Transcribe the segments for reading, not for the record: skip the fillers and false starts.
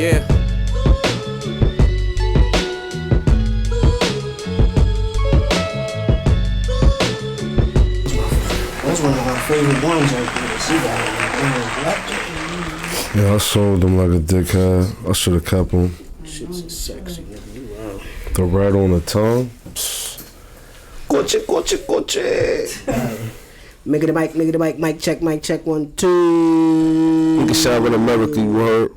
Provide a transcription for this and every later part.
Yeah. That's one of my favorite ones right there. She got it. Yeah, I sold them like a dickhead. I should have kept them. Shit's sexy. Wow. The red on the tongue. Coche. Make it a mic, mic check, 1, 2. You can shout in America, you heard.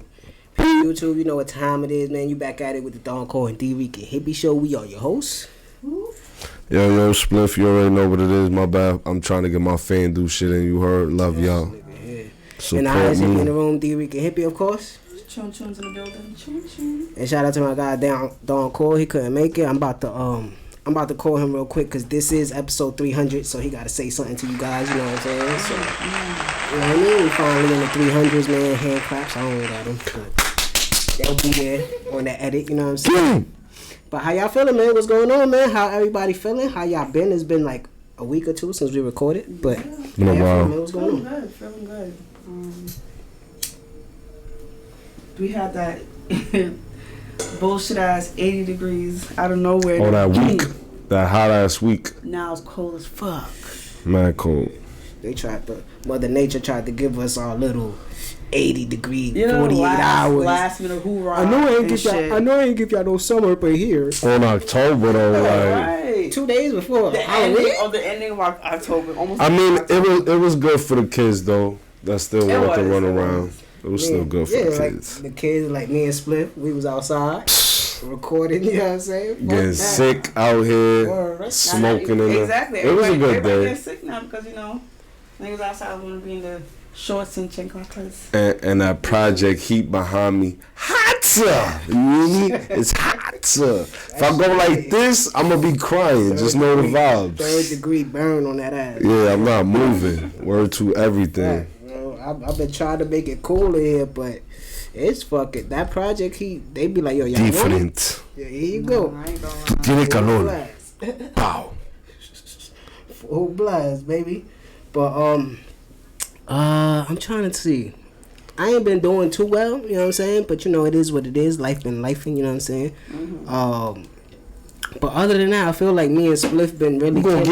YouTube, you know what time it is, man. You back at it with the Don Core and Dricanhippie show. We are your hosts. Yo, Spliff, you already know what it is. My bad. I'm trying to get my fan do shit and you heard. Love y'all. And I is in the room, Dricanhippie, of course. Chun Chun's in the building. Chun Chun. And shout out to my guy Don Core. He couldn't make it. I'm about to call him real quick because this is episode 300, so he got to say something to you guys. You know what I'm saying? So, you know what I mean? We finally in the 300s, man. Hand claps. I don't know about them, but they'll be there on the edit. You know what I'm saying? But how y'all feeling, man? What's going on, man? How everybody feeling? How y'all been? It's been like a week or two since we recorded, but how y'all feeling, man? What's going on? Feeling good. We had that bullshit ass 80 degrees out of nowhere. Oh, that week. That hot ass week. Now it's cold as fuck. Mad cold. Mother Nature tried to give us our little 80-degree, 48 last, hours. Last minute hoorah. I know I ain't give y'all no summer, but here. On October though, like right. 2 days before the ending of October. Almost. I mean, it was good for the kids though. That still wanted to run around. It was still good for the kids. Like the kids, like me and Spliff, we was outside recording. You know what I'm saying? Getting sick out here, smoking in exactly. It was a good everybody day. Getting sick now because niggas outside want to be in the shorts and chanclas. And that Project Heat behind me, hotter. You know me? It's hotter. If I go like this, I'm gonna be crying. Just know the vibes. 3rd-degree burn on that ass. Yeah, I'm not moving. Word to everything. I've been trying to make it cooler here, but it's fucking that Project Heat. They be like, yo, y'all different. Yeah, here you go. Tiene calor. Pow. Full blast, baby. But I'm trying to see. I ain't been doing too well, you know what I'm saying? But it is what it is. Life been lifing, you know what I'm saying? Mm-hmm. But other than that, I feel like me and Spliff been really. We're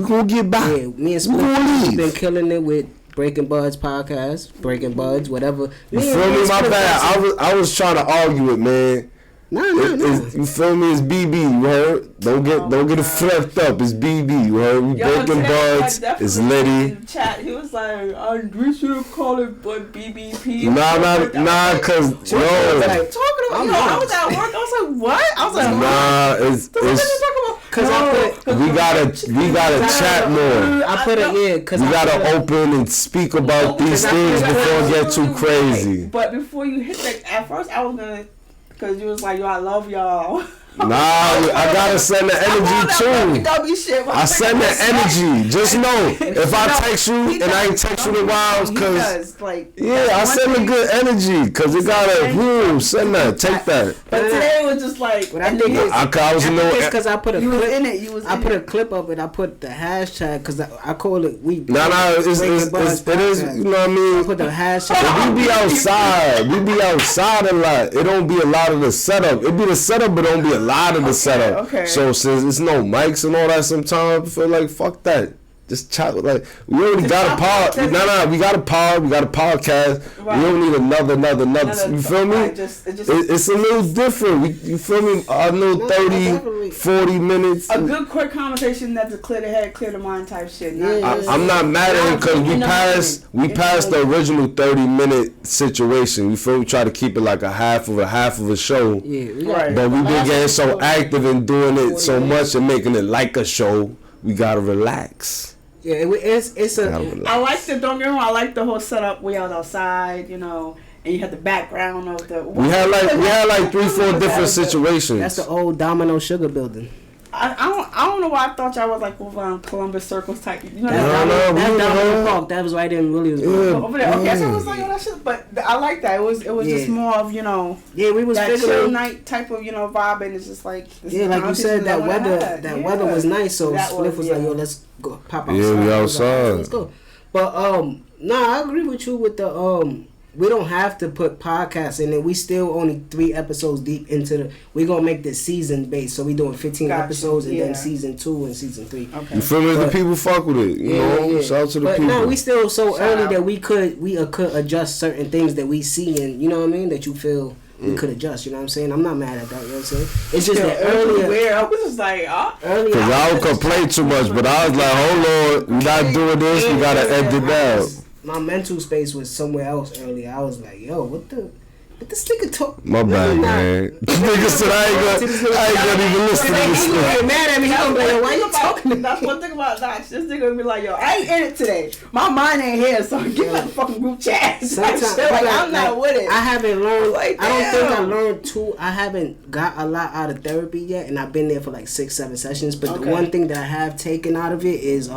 gonna get by. Yeah, me and Spliff been killing it with Breakn Budz podcast, Breakn Budz, whatever. You feel me? My bad. I was trying to argue it, man. No. You feel me? It's BB. You heard? Don't get it flipped up. It's BB. You heard? We Breakn Budz. It's Liddy. In the chat, he was like, we should have called it but BBP. Nah, cause I was at work. I was like, what? I was like, it's we gotta chat more. We gotta open and speak about these things before it get too crazy. But before you hit that, at first I was gonna, cause you was like, yo, I love y'all. Nah, I gotta send the energy too. I send the energy. Just know, if I text you and I ain't text you in a while, cause I send the good energy, cause it gotta send that, take that. But today it was just like, I think I was it's because I put a clip. In it. You was. I put a clip up and I put the hashtag because I call it we. It is. You know what I mean? I put the hashtag. We be outside. We be outside a lot. It don't be a lot of the setup. It be the setup, but don't be a lot of the setup. Okay. So since it's no mics and all that, sometimes I feel like fuck that. Just chat. Like we already got a pod. We got a pod. We got a podcast. Right. We don't need another. You feel me? It's a little different. You feel me? I know 30, 40 minutes. A good quick conversation that's a clear the head, clear the mind type shit. I'm not mad at him because we passed the original 30-minute situation. You feel me? We try to keep it like a half of a show. Yeah, right. But we've been getting so active and doing it so much and making it like a show. We gotta relax. Yeah, it's a. I like the don't get me wrong. I like the whole setup. We was outside, and you had the background of the. We had like 3-4 different situations. That's the old Domino Sugar building. I don't know why I thought y'all was like over Columbus Circles type. That's Domino Park. That was right in Williamsburg. Over there. Okay, so it was like that shit. But I like that. It was just more of Yeah, we was that chill night type of vibe, and it's just like like you said, that weather was nice. So Spliff was like, yo, let's go pop outside. Yeah, we outside. Let's go. But I agree with you with the we don't have to put podcasts in it. We still only 3 episodes deep into the. We gonna make this season based, so we doing 15 episodes and then season 2 and season 3. Okay. You feel me? The people fuck with it. You know, shout out to the people. But no, we still so early that we could adjust certain things that we see, and you know what I mean, that you feel. We could adjust, you know what I'm saying? I'm not mad at that, you know what I'm saying? It's just that earlier. I was just like, earlier. Because I don't complain too much, but I was like, hold on, we not doing this, we gotta end it now. My mental space was somewhere else earlier. I was like, yo, what this nigga talk? My bad, man. Nigga said I ain't gonna even listen to this shit. He get mad at me. He gonna be like, why you talking to me? That's one thing about Notch. This nigga gonna be like, yo, I ain't in it today. My mind ain't here, so get my fucking group chat. Sometimes, I'm not with it. I haven't learned. Like, I don't think I learned too. I haven't got a lot out of therapy yet, and I've been there for like 6-7 sessions. But the one thing that I have taken out of it is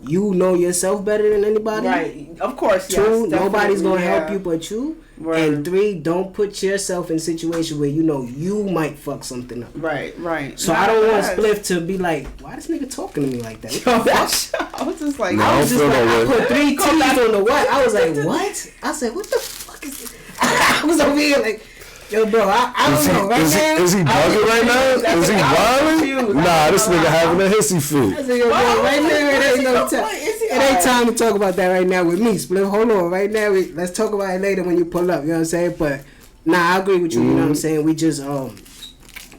you know yourself better than anybody. Right. Of course. 2, nobody's gonna help you but you. Right. And 3, don't put yourself in a situation where you know you might fuck something up. Right. So I don't want Spliff to be like, why this nigga talking to me like that? I was just like, I put 3 T's on the what? I was like, what? I said, what the fuck is this? I was over here like, yo, bro, I don't know. Right now, is he bugging right now? Is he wilding? Nah, this nigga having a hissy fit. I said, yo, bro, right now, it ain't no time. It ain't time to talk about that right now with me, Spliff. Hold on, right now, let's talk about it later when you pull up. You know what I'm saying? But nah, I agree with you. You know what I'm saying? We just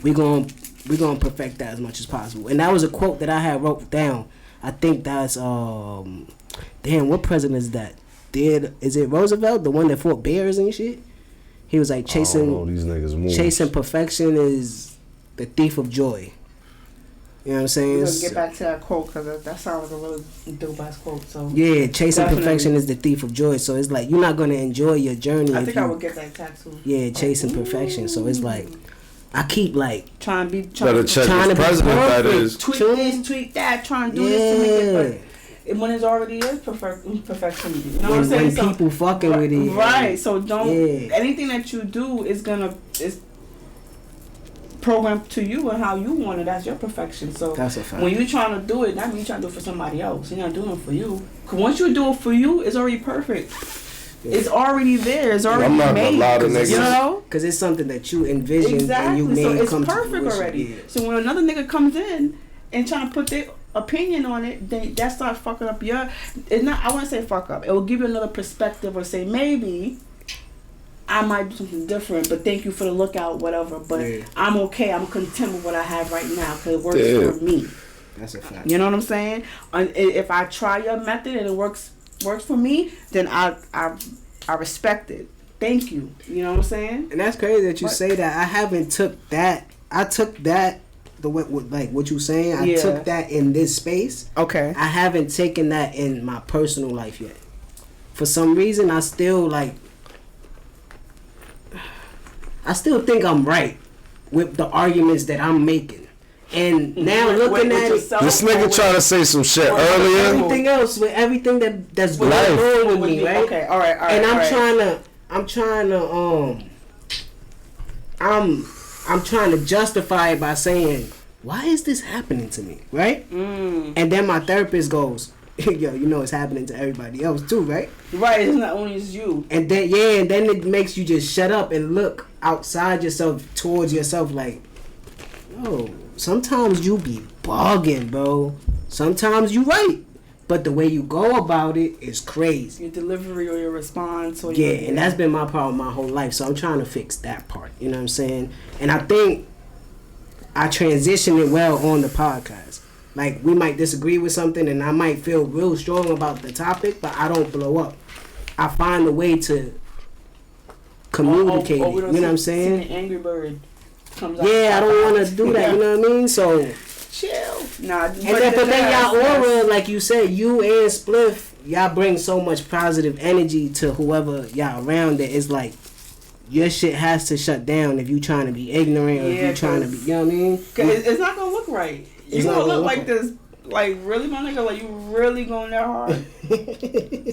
we gonna perfect that as much as possible. And that was a quote that I had wrote down. I think that's damn, what president is that? Is it Roosevelt, the one that fought bears and shit? He was like chasing perfection is the thief of joy. You know what I'm saying? We're gonna get back to that quote because that sounds like a really dope ass quote. So yeah, chasing perfection is the thief of joy. So it's like you're not gonna enjoy your journey. I think I would get that tattoo. Yeah, chasing perfection. So it's like I keep like trying to be president. That is tweak this, tweak that, trying to do this to make it. But when it's already is perfection, you know what I'm saying? When people fucking with it, right? So don't anything that you do is programmed to you and how you want it. That's your perfection. So that's a fact. When you're trying to do it, that means you're trying to do it for somebody else. You're not doing it for you. Cause once you do it for you, it's already perfect. Yeah. It's already there. It's already made. You know, because it's something that you envisioned and you made so it's come perfect to already. Yeah. So when another nigga comes in and trying to put their opinion on it, then that starts fucking up your. It's not. I wouldn't say fuck up. It will give you another perspective, or say maybe I might do something different. But thank you for the lookout, whatever. But I'm okay. I'm content with what I have right now because it works for me. That's a fact. You know what I'm saying? If I try your method and it works for me, then I respect it. Thank you. You know what I'm saying? And that's crazy that you say that. I haven't took that. I took that. Like what you saying, I took that in this space. Okay. I haven't taken that in my personal life yet. For some reason, I still think I'm right with the arguments that I'm making. And now looking at it, this nigga trying to say some shit earlier. Everything else, with everything that's going on with me, right? Okay, all right. And I'm trying to justify it by saying, why is this happening to me, right? And then my therapist goes, yo, you know it's happening to everybody else too, right? Right, it's not only you. And then it makes you just shut up and look outside yourself, towards yourself, like, yo, sometimes you be bugging, bro. Sometimes you right. But the way you go about it is crazy. Your delivery or your response. Or and that's been my problem my whole life. So I'm trying to fix that part. You know what I'm saying? And I think I transitioned it well on the podcast. Like, we might disagree with something and I might feel real strong about the topic, but I don't blow up. I find a way to communicate it. You know what I'm saying? The Angry Bird comes out. Yeah, I don't want to do that. You know what I mean? So... chill. Nah, but then y'all aura, like you said, you and Spliff, y'all bring so much positive energy to whoever y'all around that it's like your shit has to shut down if you trying to be ignorant or if you trying to be, you know what I mean? Cause it's not gonna look right. You gonna look like this, like really, my nigga, like you really going that hard.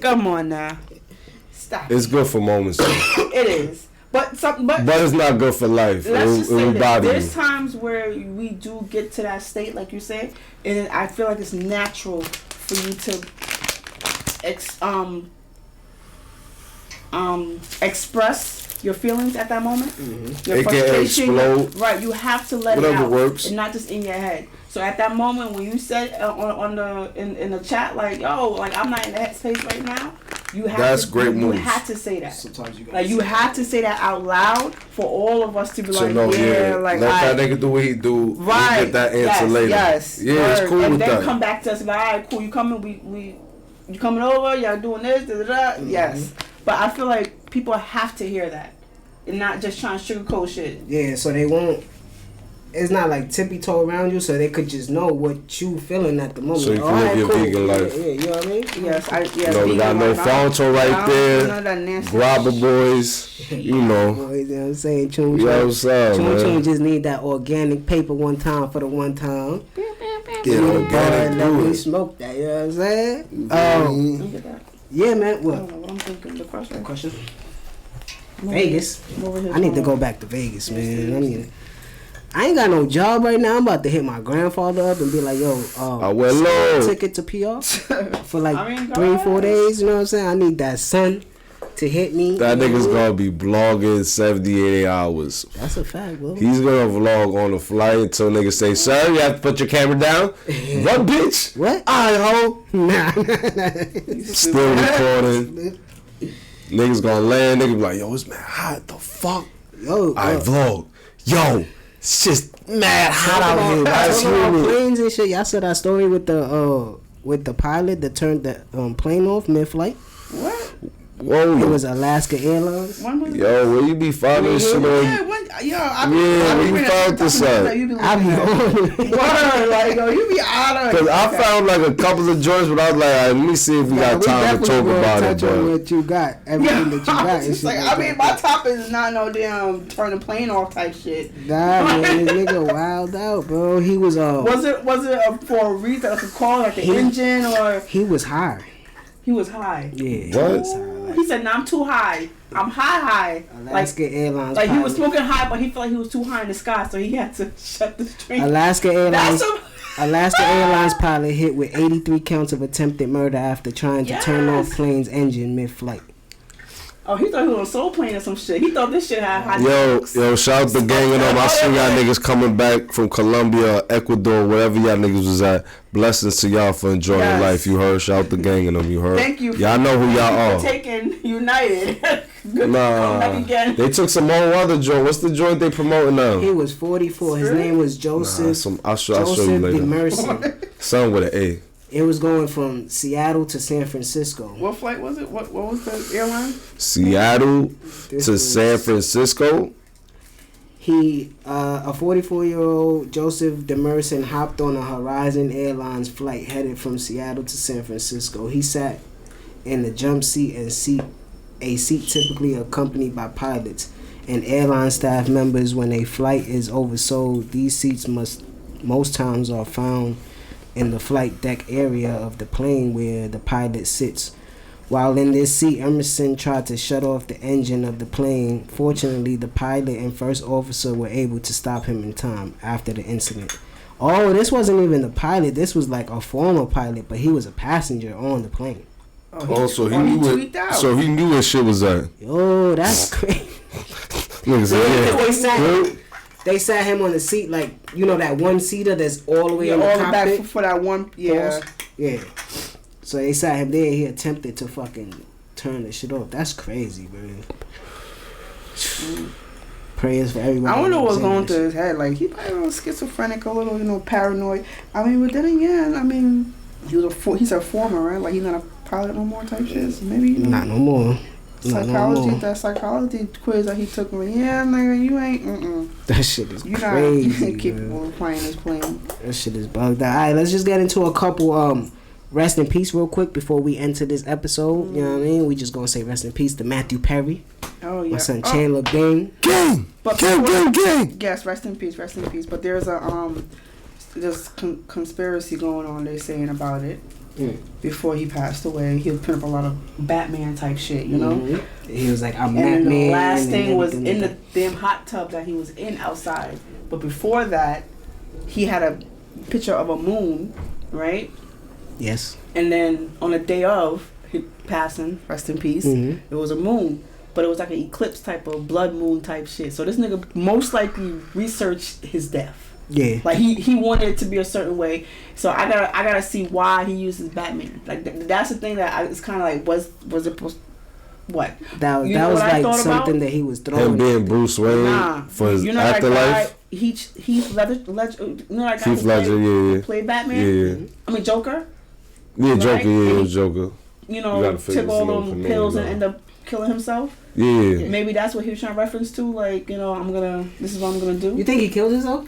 Come on now, stop. It's good for moments. It is. But it's not good for life. Let's just say that there's times where we do get to that state, like you said, and I feel like it's natural for you to express your feelings at that moment. Your it can explode. Right, you have to let Whatever it out, works. and not just in your head. So at that moment when you said in the chat, like, yo, like I'm not in the headspace right now, you have That's to, great moves. You had to say that. Sometimes you like you had to say that out loud for all of us to be like, no, yeah, like let that nigga do what he do. Right. We'll get that answer later. Yes. Yeah, it's cool and with then that. come back to us like, all right, cool, you coming? You coming over? Y'all doing this? Da, da, da. Yes. But I feel like people have to hear that, and not just trying to sugarcoat shit. Yeah, so they won't. It's not like tippy-toe around you, so they could just know what you feeling at the moment. So you can live your vegan life. Yeah, you know what I mean? Yes, You know, we got no Fonto right there. Grabber boys, you know. Boys, you know what I'm saying? Chun Chun. Yo, what's up, Chun man? Chun just need that organic paper one time for the one time. Yeah, organic, let me do it. smoke that, you know what I'm saying? Yeah, man. I What? don't know what I'm thinking. The question. Vegas. I need to go back to Vegas, man. I ain't got no job right now. I'm about to hit my grandfather up and be like, yo, ticket to PR for like 3-4 days. You know what I'm saying? I need that son to hit me. That nigga's gonna be vlogging 78 hours. That's a fact, bro. He's gonna vlog on the flight until niggas say, sir, you have to put your camera down. What, bitch? What? Alright, ho. Nah. Still recording. Niggas gonna land. Niggas be like, yo, it's mad hot. The fuck? Yo, I vlog. Yo, it's just mad hot out here. That's humid. Planes and shit. Y'all saw that story with the pilot that turned the plane off mid-flight? What? Whoa. It was Alaska Airlines. Yo, where you be finding this shit on? Where you found this at? I be on. Word, like, yo, you be out of it. Cause I found like a couple of joints, but I was like, let me see if we got time to talk about it, bro. What you got, everything that you got. Just like, I mean, my topic is not no damn turn the plane off type shit. Nah, man, this nigga wild out, bro. He was Was it for a reason, like a call, like the engine, or he was high? He was high. Yeah. What? He said, "No, I'm too high. I'm high." Alaska Airlines. Like he was smoking high, but he felt like he was too high in the sky, so he had to shut the stream. Alaska Airlines pilot hit with 83 counts of attempted murder after trying to turn off plane's engine mid-flight. Oh, he thought he was on Soul Plane or some shit. He thought this shit had high. Yo, shout out the gang and them. I see y'all niggas coming back from Colombia, Ecuador, wherever y'all niggas was at. Blessings to y'all for enjoying your life. You heard? Shout out the gang and them. You heard? Thank you. Y'all know who y'all are. Taking United. They took some old other joint. What's the joint they promoting now? He was 44. His name was Joseph. I'll show you later. Demerson. Something with an A. It was going from Seattle to San Francisco. What flight was it? What was the airline? Seattle to San Francisco. He, a 44-year-old Joseph Demerson hopped on a Horizon Airlines flight headed from Seattle to San Francisco. He sat in the jump seat and a seat typically accompanied by pilots and airline staff members. When a flight is oversold, these seats most times are found in the flight deck area of the plane where the pilot sits. While in this seat, Emerson tried to shut off the engine of the plane. Fortunately, the pilot and first officer were able to stop him in time after the incident. Oh, this wasn't even the pilot. This was like a former pilot, but he was a passenger on the plane. So he knew what shit was at. Yo, that's crazy. They sat him on the seat, like, you know, that one seater that's all the way in the cockpit. Back for that one, yeah. So they sat him there. He attempted to fucking turn the shit off. That's crazy, bro. Prayers for everybody. I don't know what's going through his head. Like, he probably a little schizophrenic, a little, paranoid. I mean, but then again, he's a former, right? Like, he's not a pilot no more type shit. So maybe, not no more. That psychology quiz that he took, like, yeah, nigga, you ain't, That shit is crazy. You're not capable of flying this plane. That shit is bugged out. Alright, let's just get into a couple, rest in peace real quick before we enter this episode. You know what I mean? We just gonna say rest in peace to Matthew Perry. Oh, yeah. My son Chandler Bing. Gang! Yes, rest in peace. But there's there's conspiracy going on, they're saying about it. Before he passed away, he was putting up a lot of Batman type shit, you know? Mm-hmm. He was like, I'm Batman. And the last thing was in the damn hot tub that he was in outside. But before that, he had a picture of a moon, right? Yes. And then on the day of, passing, rest in peace, it was a moon. But it was like an eclipse type of blood moon type shit. So this nigga most likely researched his death. Yeah. Like he wanted it to be a certain way. So I gotta see why he uses Batman. Like that's the thing that it's kind of like was it what? That was like something that he was throwing. Him being Bruce Wayne for his afterlife. Heath Ledger, you know that guy Heath Ledger, played Batman. Yeah. I mean Joker. Yeah, Joker. Right? Yeah, it was Joker. You know, took all them pills and end up killing himself. Yeah. Maybe that's what he was trying to reference to. Like, you know, this is what I'm gonna do. You think he killed himself?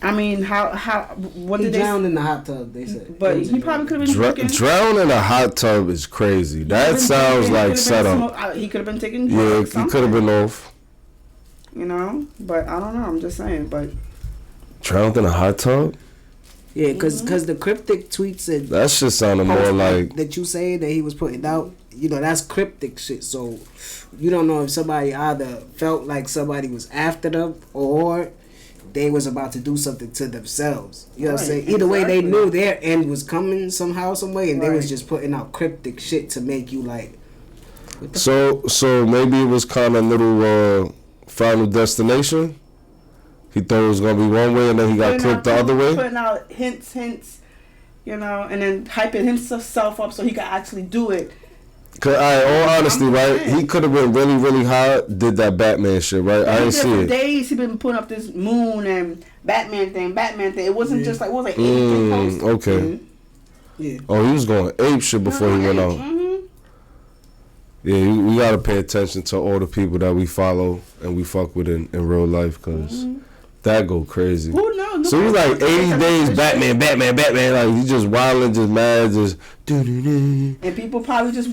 I mean, what did he drowned in the hot tub? They said, but he probably could have been drowned in a hot tub is crazy. That sounds like setup. He could have been taking. Yeah, he could have been off. You know, but I don't know. I'm just saying, but drowned in a hot tub. Yeah, because the cryptic tweets and that shit sounded more like that you say that he was putting out. You know, that's cryptic shit. So you don't know if somebody either felt like somebody was after them or they was about to do something to themselves. You know what I'm saying? Either way, they knew their end was coming somehow, some way, and they was just putting out cryptic shit to make you like. So maybe it was kind of little Final Destination. He thought it was gonna be one way, and then he got clipped the other way. Putting out hints, you know, and then hyping himself up so he could actually do it. Cause all honesty, right? He could have been really, really hot. Did that Batman shit, right? I didn't see it. For days he been putting up this moon and Batman thing. It wasn't just like what was it? Okay. Yeah. Oh, he was going ape shit before he went out. Yeah, we gotta pay attention to all the people that we follow and we fuck with in real life, cause that go crazy. Who knows? So he's like 80 days Batman. Like he just wilding, just mad, just and people probably just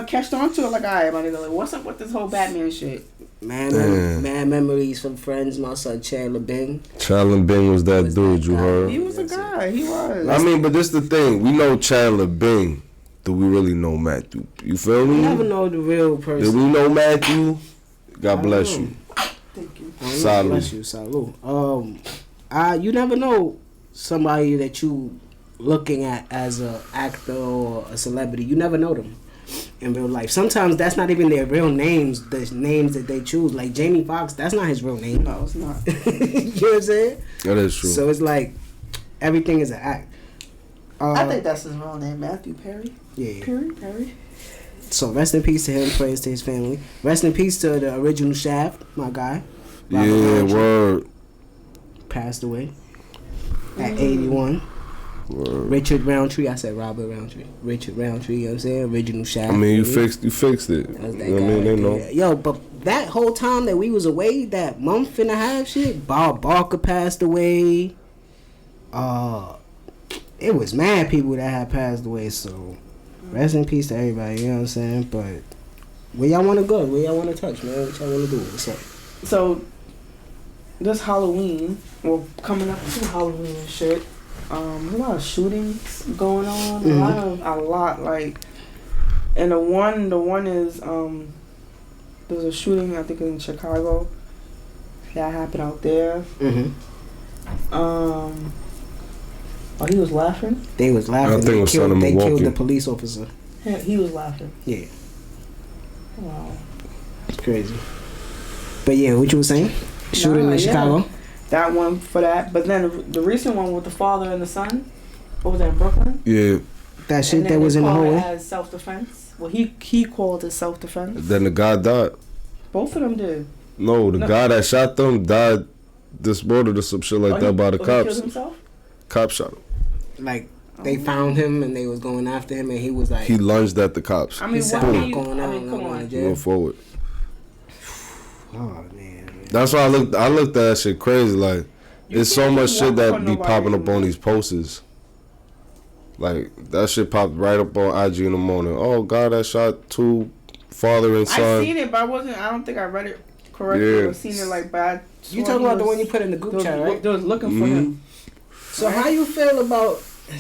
catched on to it like, alright, my nigga, like, what's up with this whole Batman shit? Man, memories from friends. My son Chandler Bing. Chandler Bing was that dude you heard. He was a guy. He was. I mean, but this the thing. We know Chandler Bing. Do we really know Matthew? You feel me? We never know the real person. Did we know Matthew? God bless you. Thank you. Salud. Bless you, salud. You never know somebody that you looking at as a actor or a celebrity. You never know them in real life. Sometimes that's not even their real names. The names that they choose, like Jamie Foxx, that's not his real name. No, it's not. You know what I'm saying? That is true. So it's like everything is an act. I think that's his real name, Matthew Perry. Yeah. Perry. So rest in peace to him. Prayers to his family. Rest in peace to the original Shaft, my guy. Robert Roundtree. Word. Passed away at 81. Word. Richard Roundtree. I said Robert Roundtree. Richard Roundtree. You know what I'm saying? Original Shaft. I mean, you fixed it. That's that you know what I mean? They know. Yo, but that whole time that we was away, that month and a half shit, Bob Barker passed away. It was mad people that had passed away, so rest in peace to everybody, you know what I'm saying? But where y'all want to go? Where y'all want to touch, man? What y'all want to do? What's up? So, this Halloween, coming up to Halloween and shit, a lot of shootings going on, a lot, like, and the one is, there was a shooting, I think in Chicago, that happened out there. Oh, he was laughing? They was laughing. I think it was they killed the police officer. Yeah, he was laughing. Yeah. Wow. It's crazy. But yeah, what you were saying? Shooting in Chicago? That one for that. But then the recent one with the father and the son, what was that, in Brooklyn? Yeah. That shit that was in the hallway? As self-defense. Well, he called it self-defense. Then the guy died. Both of them did. No, the guy that shot them died dismorted or some shit like that by the cops. He killed himself? Cops shot him. Like, they found him and they was going after him and he was like... He lunged at the cops. I mean, come on. Move forward. Oh, man. That's why I looked at that shit crazy. Like, there's so much shit that be popping up on these posters. Like, that shit popped right up on IG in the morning. Oh, God, that shot two father and son. I seen it, but I don't think I read it correctly or seen it like bad. You talking about the one you put in the group chat, right? They was looking for him. So how you feel about the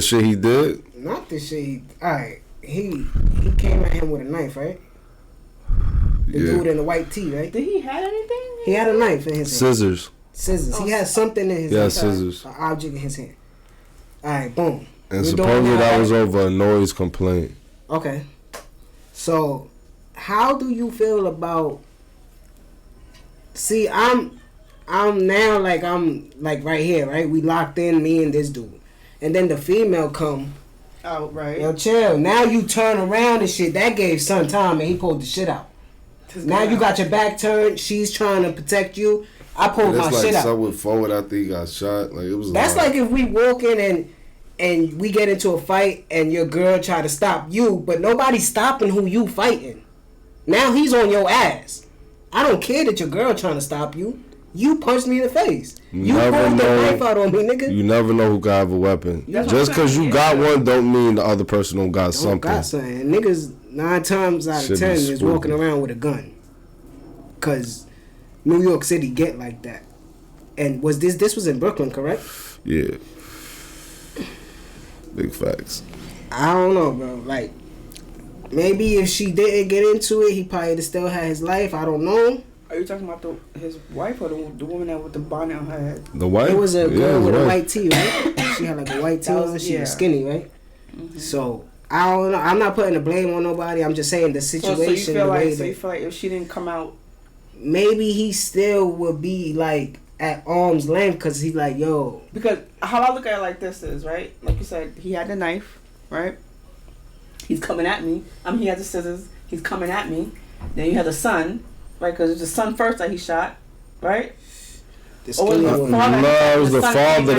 shit he did? Not the shit. Alright, he came at him with a knife, right? The dude in the white tee, right? Did he have anything? He had a knife in his hand. Scissors. He had something in his hand. Scissors. An object in his hand. Alright, boom. And supposedly that was over a noise complaint. Okay. So, how do you feel about... See, I'm now I'm right here, right? We locked in, me and this dude. And then the female come. Oh, right. Yo, chill. Now you turn around and shit. That gave son time and he pulled the shit out. Now you got your back turned. She's trying to protect you. I pulled my shit out. That's like forward after he got shot. Like, it was. That's like if we walk in and we get into a fight and your girl try to stop you, but nobody's stopping who you fighting. Now he's on your ass. I don't care that your girl trying to stop you. You punched me in the face. You pulled the knife out on me, nigga. You never know who got a weapon. Just because you got one don't mean the other person don't got something. Got something. Niggas 9 times out of 10 is walking around with a gun. Cause New York City get like that. And was this was in Brooklyn, correct? Yeah. Big facts. I don't know, bro. Like, maybe if she didn't get into it, he probably still had his life. I don't know. Are you talking about his wife or the woman that with the bonnet on her head? The wife? It was a girl with a white tee, right? She had like a white tee on. She was skinny, right? Mm-hmm. So, I don't know. I'm not putting the blame on nobody. I'm just saying the situation. So you feel like if she didn't come out, maybe he still would be like at arm's length because he's like, yo. Because how I look at it like this is, right? Like you said, he had the knife, right? He's coming at me. He had the scissors. He's coming at me. Then you had the son. Right, because it's the son first that he shot, right? The skinny one. No, it was the father.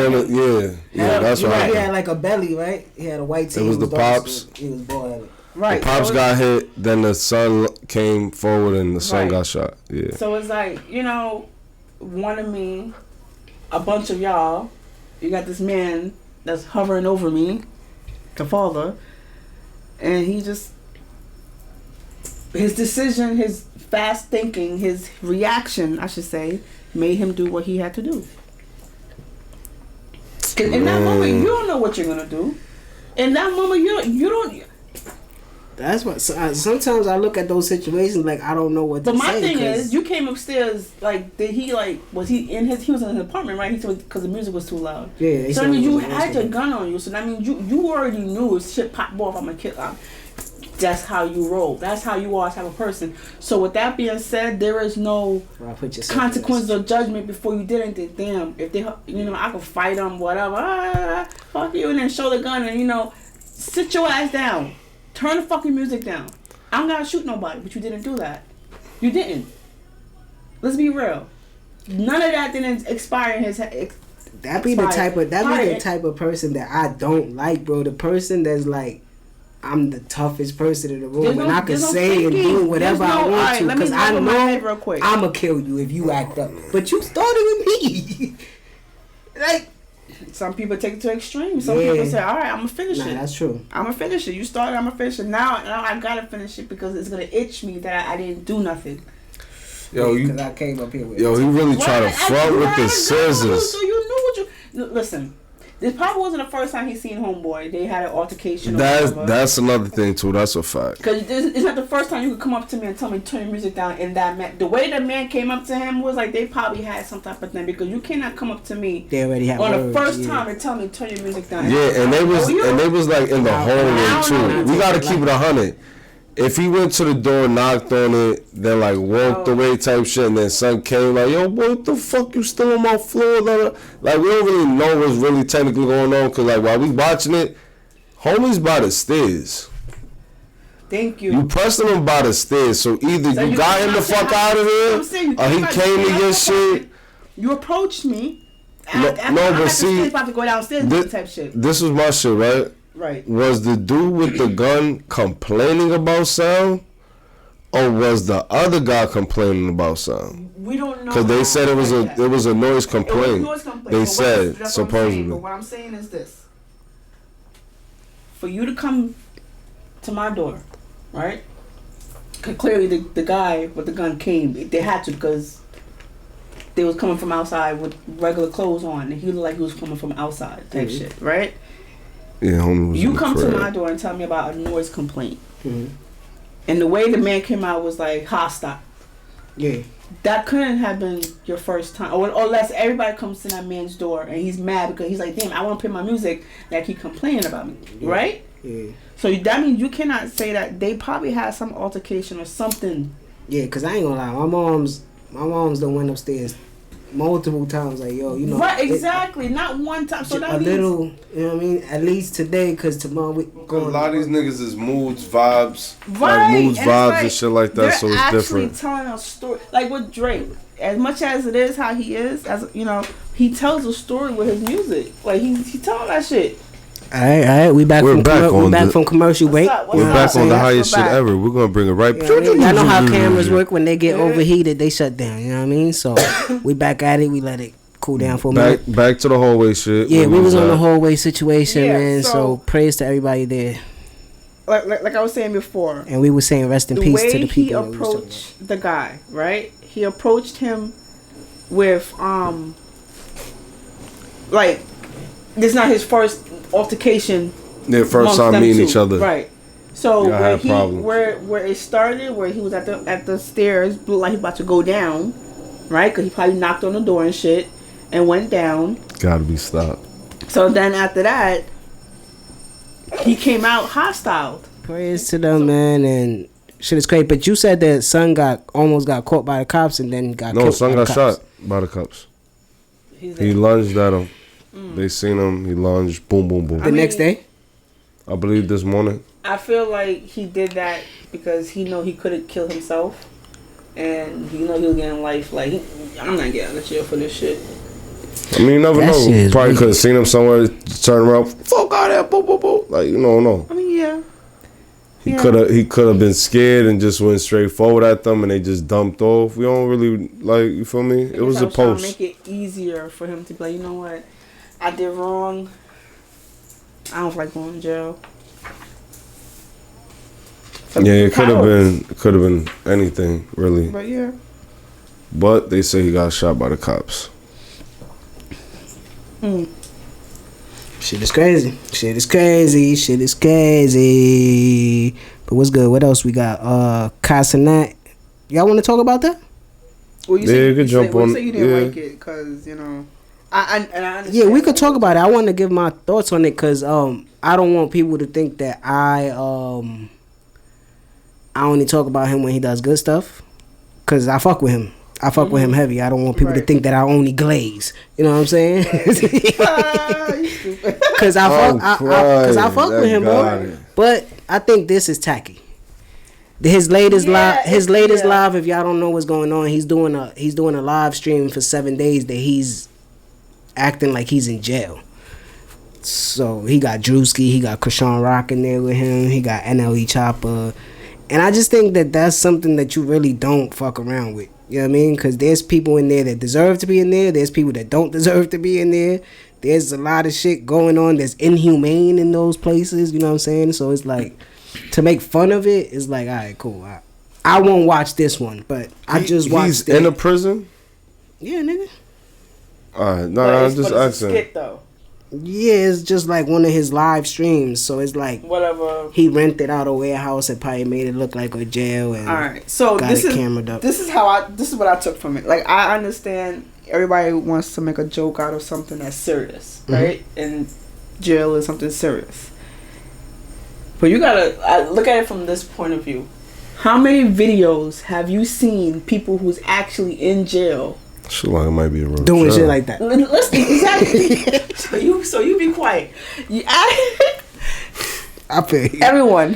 Yeah, that's right. He had like a belly, right? He had a white tee. It was the pops. He was bald. Right. The pops got hit, then the son came forward and the son got shot. Yeah. So it's like, one of me, a bunch of y'all, you got this man that's hovering over me, the father, and he just, his decision, his fast thinking, his reaction, I should say, made him do what he had to do. Cause in that moment, you don't know what you're gonna do. In that moment, you don't. That's what. Sometimes I look at those situations like I don't know what to say. But my thing is, you came upstairs. Like, was he in his? He was in his apartment, right? He said because the music was too loud. Yeah. So I mean, you had your gun on you. So that means you already knew if shit popped off, I'm gonna kill. That's how you roll. That's how you are as type of person. So with that being said, there is no consequences or judgment before you did anything. Damn, if they, I could fight them, whatever. Fuck you, and then show the gun and sit your ass down. Turn the fucking music down. I don't gotta shoot nobody, but you didn't do that. You didn't. Let's be real. None of that didn't expire in his head. That be the type of person that I don't like, bro. The person that's like, I'm the toughest person in the room, and I can say and do whatever I want to, because I know I'ma kill you if you act up. But you started with me. Like, some people take it to extreme. Some people say, "All right, I'm gonna finish it." That's true. I'm gonna finish it. You started, I'm gonna finish it. Now I gotta finish it because it's gonna itch me that I didn't do nothing. Because I came up here with. He really tried to front with the scissors. So you knew what you listen. This probably wasn't the first time he seen Homeboy. They had an altercation. That's another thing too. That's a fact. Because it's not the first time you could come up to me and tell me turn your music down. And the way the man came up to him was like they probably had some type of thing, because you cannot come up to me. They already have on the first time and tell me turn your music down. Yeah, and they was like in the hallway too. We gotta keep it 100. If he went to the door, knocked on it, then like walked away type shit, and then son came like, yo, boy, what the fuck, you still on my floor? Like, we don't really know what's really technically going on, because like while we watching it, homie's by the stairs. Thank you. You pressing him by the stairs, so either you got him the fuck out of here, or he came to get shit. You approached me. But see, about to go downstairs type shit. This was my shit, right? Right. Was the dude with the gun complaining about sound, or was the other guy complaining about sound? We don't know. Because they said it was a noise complaint. They said supposedly. But what I'm saying is this: for you to come to my door, right? Because clearly the guy with the gun came. They had to, because they was coming from outside with regular clothes on, and he looked like he was coming from outside type shit, right? Yeah, homie was. You come to my door and tell me about a noise complaint, and the way the man came out was like hostile. Yeah. That couldn't have been your first time. Or unless everybody comes to that man's door and he's mad because he's like, damn, I want to play my music. Like, he complaining about me. Yeah. Right? Yeah. So that means you cannot say that they probably had some altercation or something. Yeah, because I ain't gonna lie. My mom's done went upstairs multiple times. Like, yo, you know. Right, exactly. Not one time. So that a means... little, you know what I mean? At least today, because tomorrow we A lot of these niggas is moods, vibes. Right. Like moods, and vibes, like, and shit like that, so it's different. They're actually telling a story. Like with Drake, as much as it is how he is, as you know, he tells a story with his music. Like, he telling that shit. All right. We back from commercial break. We're back on the highest shit ever. We're gonna bring it right. Y'all know how cameras work. When they get overheated, they shut down. You know what I mean? So we back at it. We let it cool down for a minute. Back to the hallway shit. Yeah, we was on the hallway situation, man. So praise to everybody there. Like I was saying before. And we were saying rest in peace to the people. The way he approached the guy, right? He approached him with like, this is not his first altercation. Their first time meeting each other, right? So where it started, where he was at the stairs, looked like he about to go down, right? Because he probably knocked on the door and shit, and went down. Gotta be stopped. So then after that, he came out hostile. Praise to them, man, and shit is crazy. But you said that son almost got caught by the cops and then got killed. No, son got shot by the cops. He lunged at him. They seen him. He lunged. Boom, boom, boom. The next day? I believe this morning. I feel like he did that because he know he couldn't kill himself, and he know he was getting life. Like, I'm not getting out of jail for this shit. I mean, you never know. Probably could have seen him somewhere, turn around, fuck out there, boom, boom, boom. Like, you don't know. I mean, yeah. He could have been scared and just went straight forward at them, and they just dumped off. We don't really like. You feel me? It was a post. Make it easier for him to be like, you know what, I did wrong. I don't like going to jail. Yeah, it could have been anything really. But yeah. But they say he got shot by the cops. Shit is crazy. But what's good? What else we got? Kai Cenats. Y'all want to talk about that? Well, you could jump on. You didn't like it because, you know. I understand. Yeah, we could talk about it. I want to give my thoughts on it because I don't want people to think that I only talk about him when he does good stuff. Because I fuck with him. I fuck with him heavy. I don't want people to think that I only glaze. You know what I'm saying? Because I fuck with him, bro. But I think this is tacky. His latest live. If y'all don't know what's going on, he's doing a live stream for 7 days that he's acting like he's in jail. So he got Drewski, he got Krishan Rock in there with him, he got NLE Chopper, and I just think that that's something that you really don't fuck around with. You know what I mean? Because there's people in there that deserve to be in there. There's people that don't deserve to be in there. There's a lot of shit going on that's inhumane in those places. You know what I'm saying? So it's like, to make fun of it is like, all right, cool. I won't watch this one, but I just watched He's in a prison? Yeah, nigga. Alright, no, I'm just asking. Skit, though. Yeah, it's just like one of his live streams. So it's like whatever. He rented out a warehouse and probably made it look like a jail. And all right, so this is what I took from it. Like, I understand everybody wants to make a joke out of something that's serious, right? And jail is something serious. But you gotta look at it from this point of view. How many videos have you seen people who's actually in jail? Shit like it might be a real doing shit like that. Listen, exactly. so you be quiet. I feel you. Everyone,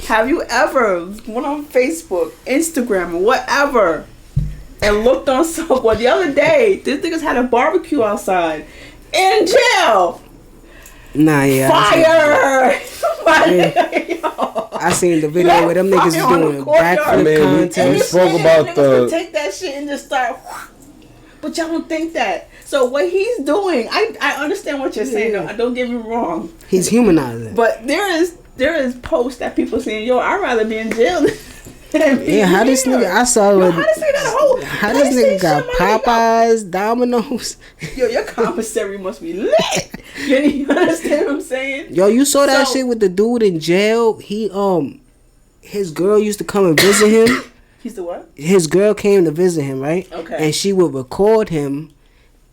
have you ever went on Facebook, Instagram, or whatever, and looked on someone? The other day, these niggas had a barbecue outside in jail. Nah, yeah. Fire! I seen the video where them niggas doing backflip contest. We spoke about the take that shit and just start. But y'all don't think that. So what he's doing, I understand what you're saying. Though. Don't get me wrong. He's humanizing. But there is posts that people saying, "Yo, I'd rather be in jail." How this nigga? I saw it. How this nigga got Popeyes, Domino's? Yo, your commissary must be lit. You understand what I'm saying? Yo, you saw that shit with the dude in jail? He his girl used to come and visit him, He's the what? His girl came to visit him, right? Okay. And she would record him,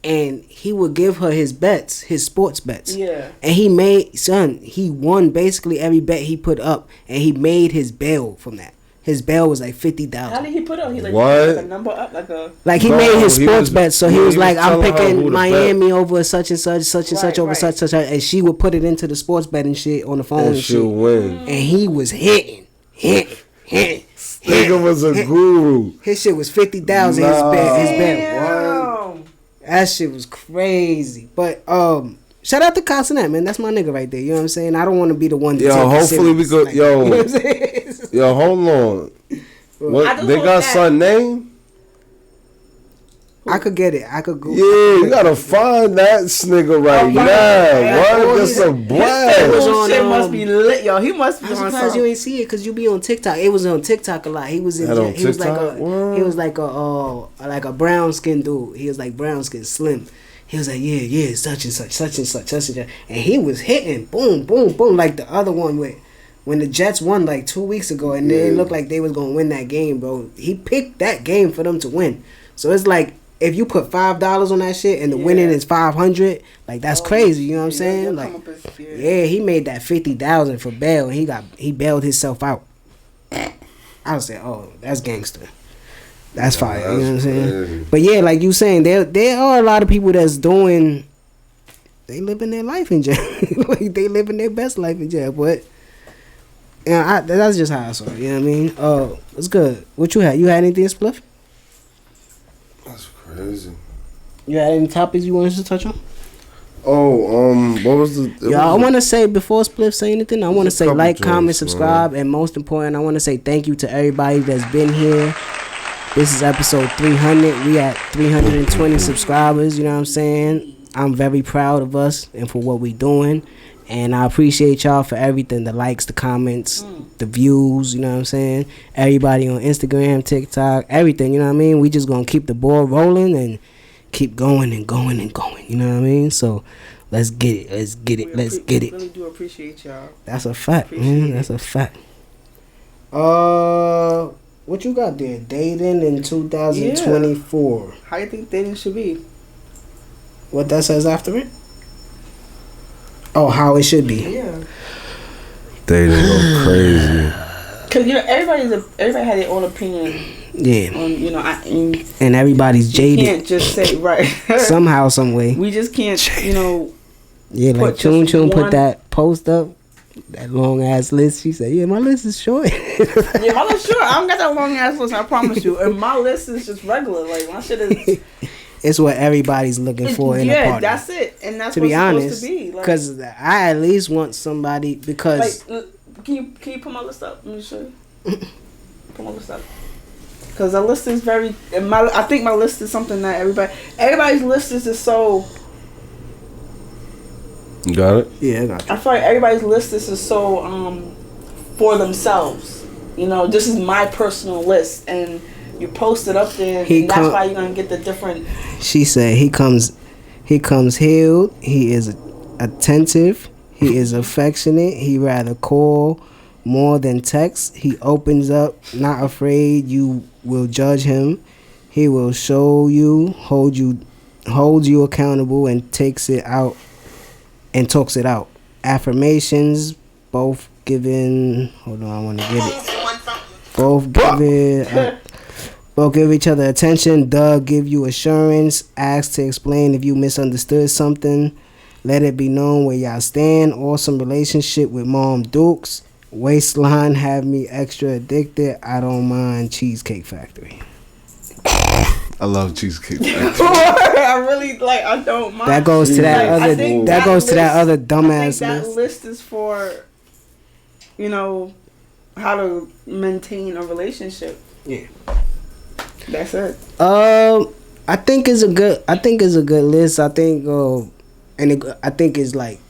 and he would give her his bets, his sports bets. Yeah. And he won basically every bet he put up, and he made his bail from that. His bail was like $50,000. How did he put up? He like what? Like a number up, like a. Like he made his sports bets, so he was like, I'm picking Miami over such and such, such and such over such, and she would put it into the sports betting shit on the phone and shit. Win. And he was hitting. Nigga was a guru. His shit was 50,000. His bet. Wow. That shit was crazy. But shout out to Kai Cenats, man. That's my nigga right there. You know what I'm saying? I don't want to be the one to hopefully we could. Like, you know what I'm saying? Yo, hold on. What they got son name? I could get it. I could go. Yeah, you gotta find that nigga right now. What? That's a blast. His shit must be lit, yo. He must be. I'm surprised you ain't see it because you be on TikTok. It was on TikTok a lot. He was in. He was like a brown skin dude. He was like brown skin, slim. He was like, yeah, such and such, and he was hitting, boom, boom, boom, like the other one with. When the Jets won like 2 weeks ago and they looked like they was going to win that game, bro. He picked that game for them to win. So it's like, if you put $5 on that shit and the winning is $500, like that's crazy, you know what I'm saying? Like, he made that $50,000 for bail and he bailed himself out. I would say, oh, that's gangster. That's fire, you know what I'm saying? Crazy. But yeah, like you saying, there are a lot of people that's doing, they living their life in jail. Like they living their best life in jail, but yeah, that's just how I saw it. You know what I mean? Oh, it's good. What you had? You had anything, Spliff? That's crazy. You had any topics you wanted to touch on? Oh, what was the? I want to say before Spliff say anything, I want to say like, comment, subscribe, and most important, I want to say thank you to everybody that's been here. This is episode 300. We at 320 subscribers. You know what I'm saying? I'm very proud of us and for what we doing. And I appreciate y'all for everything, the likes, the comments, the views, you know what I'm saying? Everybody on Instagram, TikTok, everything, you know what I mean? We just going to keep the ball rolling and keep going and going and going, you know what I mean? So let's get it, let's get it. We really do appreciate y'all. That's a fact, man. That's a fact. What you got there? Dating in 2024. Yeah. How you think dating should be? What that says after it? Oh, how it should be. Yeah. Dating go crazy. Cause everybody had their own opinion. Yeah. On, and everybody's jaded. You can't just say right. Somehow, some way. We just can't, Yeah, like Chun Chun put that post up, that long ass list. She said, "Yeah, my list is short." Yeah, my list is short. I don't got that long ass list. I promise you. And my list is just regular. Like my shit is. It's what everybody's looking for in a partner. Yeah, that's it, and that's to what be it's honest, supposed to be. Because I at least want somebody because. Like, can you put my list up? Let me show you. Put my list up. Because the list is very. I think my list is something that everybody's list is just so. You got it? Yeah, I got it. I feel like everybody's list is just so for themselves. This is my personal list, and you post it up there, and that's why you're gonna get the different. She said he comes healed. He is attentive. He is affectionate. He rather call more than text. He opens up, not afraid you will judge him. He will show you, holds you accountable, and takes it out and talks it out. Affirmations, both given. Hold on, I want to get it. Both give each other attention. Doug give you assurance. Ask to explain if you misunderstood something. Let it be known where y'all stand. Awesome relationship with Mom Dukes. Waistline have me extra addicted. I don't mind Cheesecake Factory. I love Cheesecake Factory. I really I don't mind. That goes to that other. That goes to that other dumbass I think list. that list is for, how to maintain a relationship. Yeah. That's it. I think it's a good list. I think I think it's like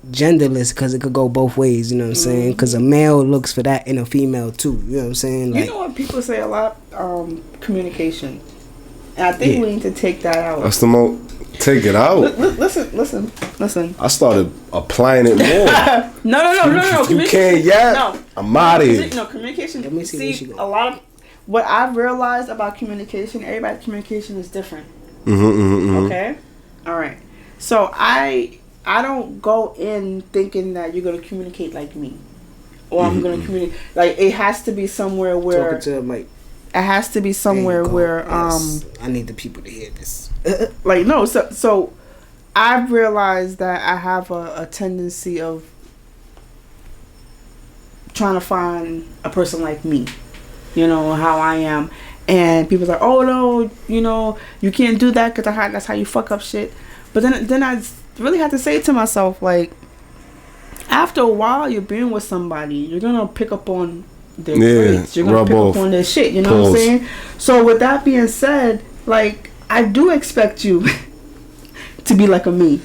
genderless because it could go both ways. You know what I'm saying? Because a male looks for that in a female too. You know what I'm saying? Like, you know what people say a lot? Communication. And I think we need to take that out. That's the most. Take it out. Listen. I started applying it more. No. You can't yet. No. I'm out of here. No, communication. Let me see a lot of. what I've realized about communication, everybody's communication is different. Okay? All right. So I don't go in thinking that you're going to communicate like me. Or I'm going to communicate. Like, it has to be somewhere where... Talking to the mic. It has to be somewhere where... Yes. I need the people to hear this. Like, no. So I've realized that I have a tendency of trying to find a person like me. You know, how I am. And people's like, oh, no, you know, you can't do that because that's how you fuck up shit. But then I really have to say to myself, like, after a while you're being with somebody, you're going to pick up on their traits. You're going to pick up on their shit. You know what I'm saying? So with that being said, like, I do expect you to be like a me.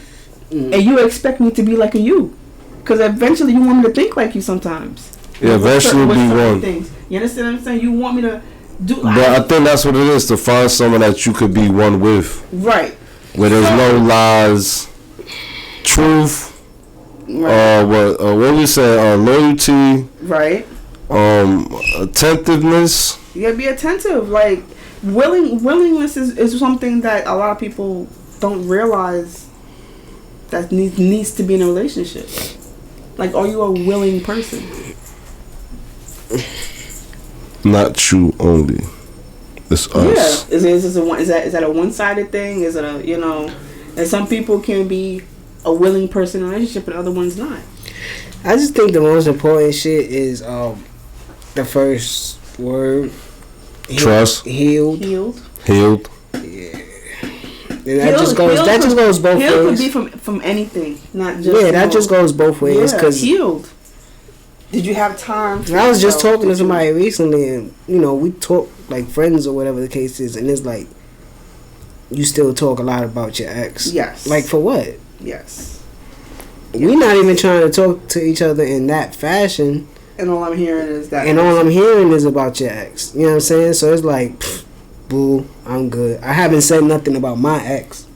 And you expect me to be like a you. Because eventually you want me to think like you sometimes. Yeah, eventually be one. Things. You understand what I'm saying? You want me to do... But I think that's what it is, to find someone that you could be one with. Right. Where there's no lies, truth, right. What we say, loyalty, right, attentiveness. You gotta be attentive. Like, willingness is something that a lot of people don't realize that needs to be in a relationship. Like, are you a willing person? Not you only. It's us. Yeah. Is that a one-sided thing? Is it a, you know, and some people can be a willing person in a relationship and other ones not. I just think the most important shit is the first word. Trust. Healed. Yeah. And that just goes both ways. Healed could be from anything, not just... Yeah, that just goes both ways. Yeah, healed. Did you have time to... I was just talking to somebody recently, and, you know, we talk like friends or whatever the case is, and it's like, you still talk a lot about your ex. Yes. Like, for what? Yes. We're not even trying to talk to each other in that fashion. And all I'm hearing is that... And all I'm hearing is about your ex. You know what I'm saying? So it's like, pfft, boo, I'm good. I haven't said nothing about my ex.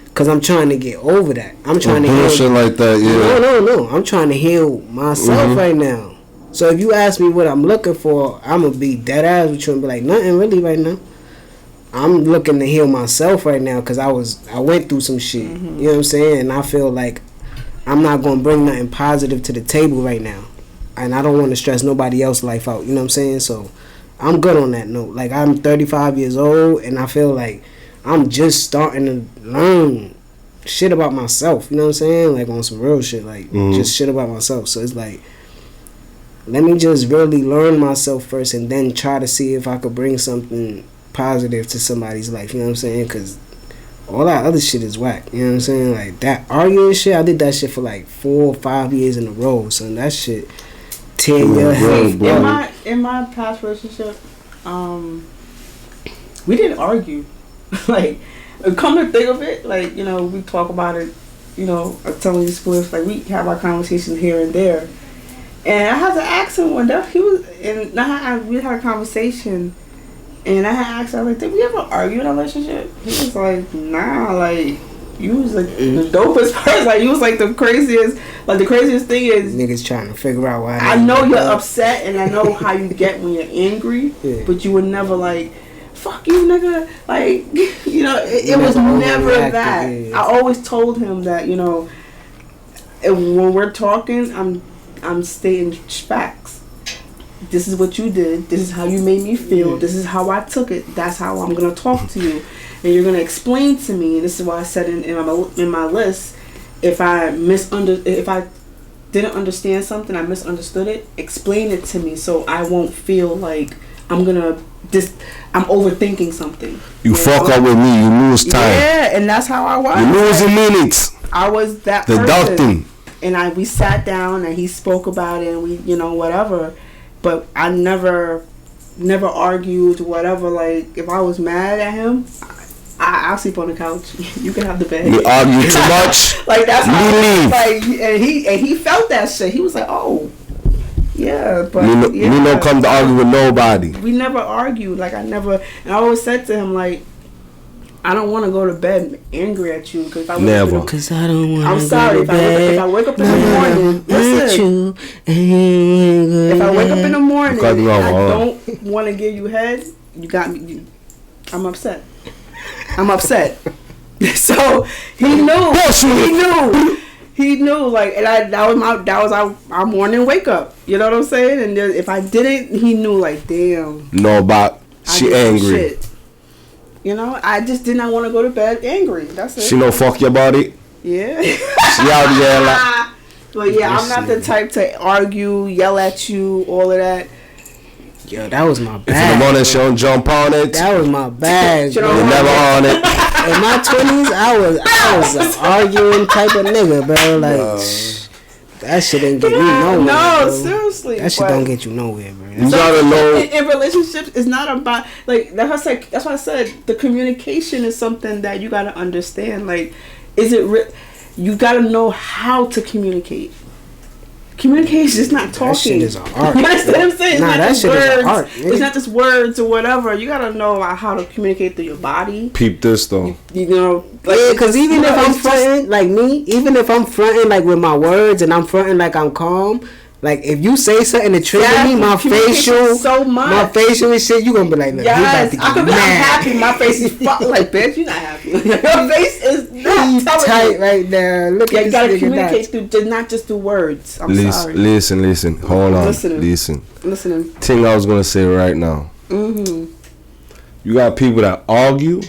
Because I'm trying to get over that. I'm trying to heal. Shit like that, yeah. No. I'm trying to heal myself right now. So if you ask me what I'm looking for, I'm going to be dead ass with you and be like, nothing really right now. I'm looking to heal myself right now because I went through some shit. You know what I'm saying? And I feel like I'm not going to bring nothing positive to the table right now. And I don't want to stress nobody else's life out. You know what I'm saying? So I'm good on that note. Like, I'm 35 years old and I feel like I'm just starting to learn shit about myself. You know what I'm saying? Like, on some real shit. Like, just shit about myself. So it's like, let me just really learn myself first and then try to see if I could bring something positive to somebody's life. You know what I'm saying? Because all that other shit is whack. You know what I'm saying? Like, that arguing shit, I did that shit for like 4 or 5 years in a row. So that shit tear your head. In my past relationship, we didn't argue. Like, come to think of it, like, you know, we talk about it, you know, I'm telling you, Spliff, like, we have our conversations here and there. And I had to ask him one day, we had a conversation, and I had asked him, like, did we ever argue in a relationship? He was like, nah, like, you was like the dopest person, like, you was like the craziest thing is... Niggas trying to figure out why. I know you're upset, and I know how you get when you're angry, but you would never, like, fuck you, nigga. Like, you know, it was never that. I always told him that, you know, when we're talking, I'm stating facts. This is what you did. This is how you made me feel. This is how I took it. That's how I'm gonna talk to you, and you're gonna explain to me. This is why I said in my list, if I didn't understand something, I misunderstood it. Explain it to me so I won't feel like I'm overthinking something. You fuck up with me, you lose time. Yeah, and that's how I was. You losing minutes. I was that person. Deducting. And we sat down and he spoke about it and we, you know, whatever. But I never argued, whatever. Like, if I was mad at him, I'll sleep on the couch. You can have the bed. You argue too much. Like, that's how you leave. Like, and he felt that shit. He was like, oh. Yeah, but you don't come to argue with nobody. We never argued. Like, and I always said to him, like, I don't want to go to bed angry at you because I never. Because I don't want to. I'm sorry if I wake up in the morning. Listen, if I wake up in the morning, and I don't want to give you head. You got me. I'm upset. So he knew. He knew. Like, and that was our morning wake up. You know what I'm saying? And then if I didn't, he knew. Like, damn. No, but she angry. Shit. You know, I just did not want to go to bed angry. That's it. She no fuck your body. Yeah. She out there like. But yeah, I'm not the type to argue, yell at you, all of that. Yo, that was my bag. If in the morning she don't jump on it. That was my bag. You're never on it. In my 20s, I was an arguing type of nigga, bro. Like, that shit didn't get you nowhere. No, bro. seriously. That shit don't get you nowhere, bro. You gotta know. In relationships, it's not about, like, that's why I said the communication is something that you gotta understand. Like, you gotta know how to communicate. Communication is not talking. That shit is an art. You understand what I'm saying? It's not just words. It's not just words or whatever. You gotta know how to communicate through your body. Peep this though. You know, like, yeah, because even if I'm fronting, like me, even if I'm fronting like with my words and I'm fronting like I'm calm, like if you say something to trigger me, my facial and shit, you gonna be like, look, yes, he about to get mad. I'm happy. My face is like, bitch, you're not happy. Your face is not tight right now. Look at you gotta communicate through, not just through words. Sorry. Listen. Hold on. Listening. Thing I was gonna say right now. Mm-hmm. You got people that argue,